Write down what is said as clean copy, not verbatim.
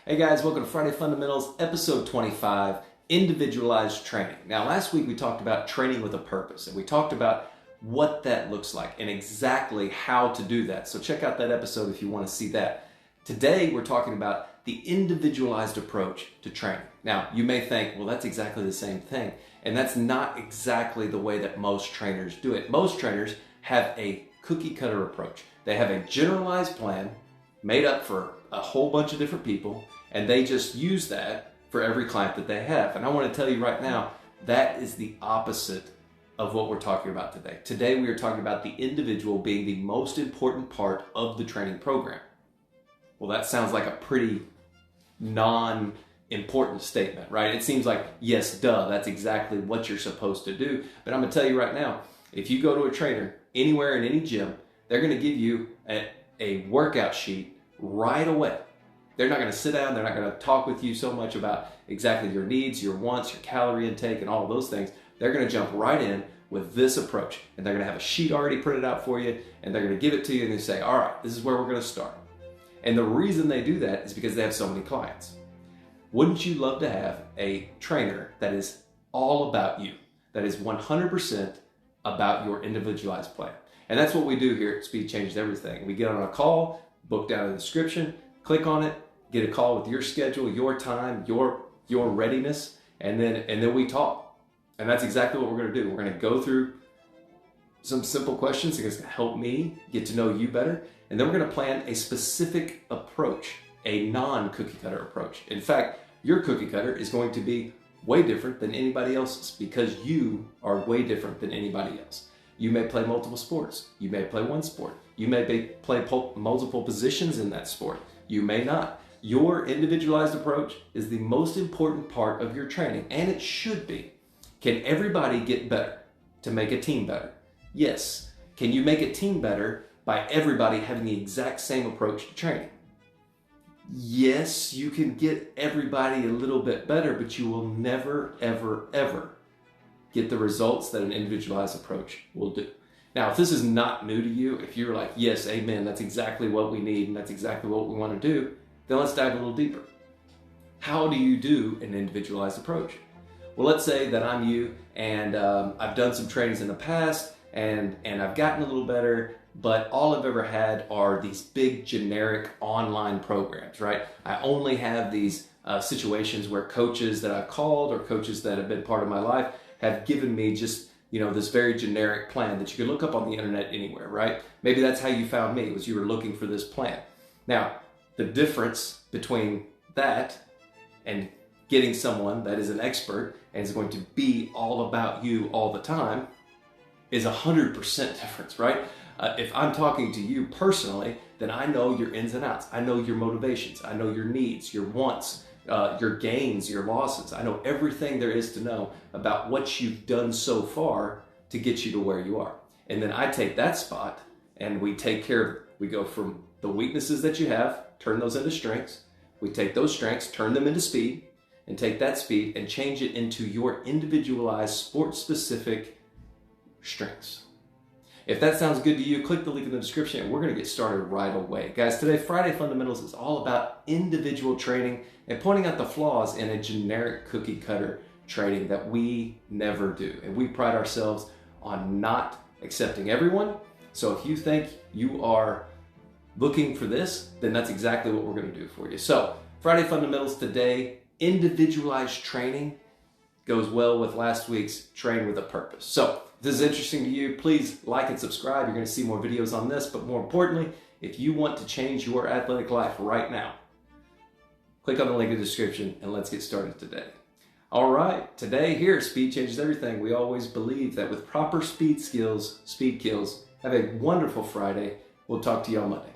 Hey guys, welcome to Friday Fundamentals, episode 25, Individualized Training. Now last week we talked about training with a purpose, and we talked about what that looks like and exactly how to do that. So check out that episode if you want to see that. Today we're talking about the individualized approach to training. Now you may think, well, that's exactly the same thing, and that's not exactly the way that most trainers do it. Most trainers have a cookie cutter approach. They have a generalized plan made up for a whole bunch of different people, and they just use that for every client that they have. And I want to tell you right now, that is the opposite of what we're talking about today. Today we are talking about the individual being the most important part of the training program. Well, that sounds like a pretty non-important statement, right? It seems like, yes, duh, that's exactly what you're supposed to do. But I'm going to tell you right now, if you go to a trainer anywhere in any gym, they're going to give you a workout sheet right away. They're not going to sit down, they're not going to talk with you so much about exactly your needs, your wants, your calorie intake, and all of those things. They're going to jump right in with this approach, and they're going to have a sheet already printed out for you, and they're going to give it to you, and they say, all right, this is where we're going to start. And the reason they do that is because they have so many clients. Wouldn't you love to have a trainer that is all about you, that is 100% about your individualized plan? And that's what we do here at Speed Changes Everything. We get on a call, book down in the description, click on it, get a call with your schedule, your time, your readiness, and then we talk. And that's exactly what we're going to do. We're going to go through some simple questions that's going to help me get to know you better, and then we're going to plan a specific approach, a non-cookie cutter approach. In fact, your cookie cutter is going to be way different than anybody else's because you are way different than anybody else. You may play multiple sports. You may play one sport. You may play multiple positions in that sport. You may not. Your individualized approach is the most important part of your training, and it should be. Can everybody get better to make a team better? Yes. Can you make a team better by everybody having the exact same approach to training? Yes, you can get everybody a little bit better, but you will never, ever, ever get the results that an individualized approach will do. Now, if this is not new to you, if you're like, yes, amen, that's exactly what we need and that's exactly what we want to do, then let's dive a little deeper. How do you do an individualized approach? Well, let's say that I'm you and I've done some trainings in the past and I've gotten a little better, but all I've ever had are these big generic online programs, right? I only have these situations where coaches that I've called or coaches that have been part of my life have given me just, this very generic plan that you can look up on the internet anywhere, right? Maybe that's how you found me, was you were looking for this plan. Now, the difference between that and getting someone that is an expert and is going to be all about you all the time is 100% difference, right? If I'm talking to you personally, then I know your ins and outs. I know your motivations. I know your needs, your wants, your gains, your losses. I know everything there is to know about what you've done so far to get you to where you are. And then I take that spot and we take care of it. We go from the weaknesses that you have, turn those into strengths. We take those strengths, turn them into speed, and take that speed and change it into your individualized sport-specific strengths. If that sounds good to you, click the link in the description and we're going to get started right away. Guys, today, Friday Fundamentals is all about individual training and pointing out the flaws in a generic cookie cutter training that we never do. And we pride ourselves on not accepting everyone. So if you think you are looking for this, then that's exactly what we're going to do for you. So Friday Fundamentals today, individualized training goes well with last week's train with a purpose. So if this is interesting to you, please like and subscribe. You're going to see more videos on this, but more importantly, if you want to change your athletic life right now, click on the link in the description and let's get started today. All right, today here at Speed Changes Everything, we always believe that with proper speed skills, speed kills. Have a wonderful Friday. We'll talk to you on Monday.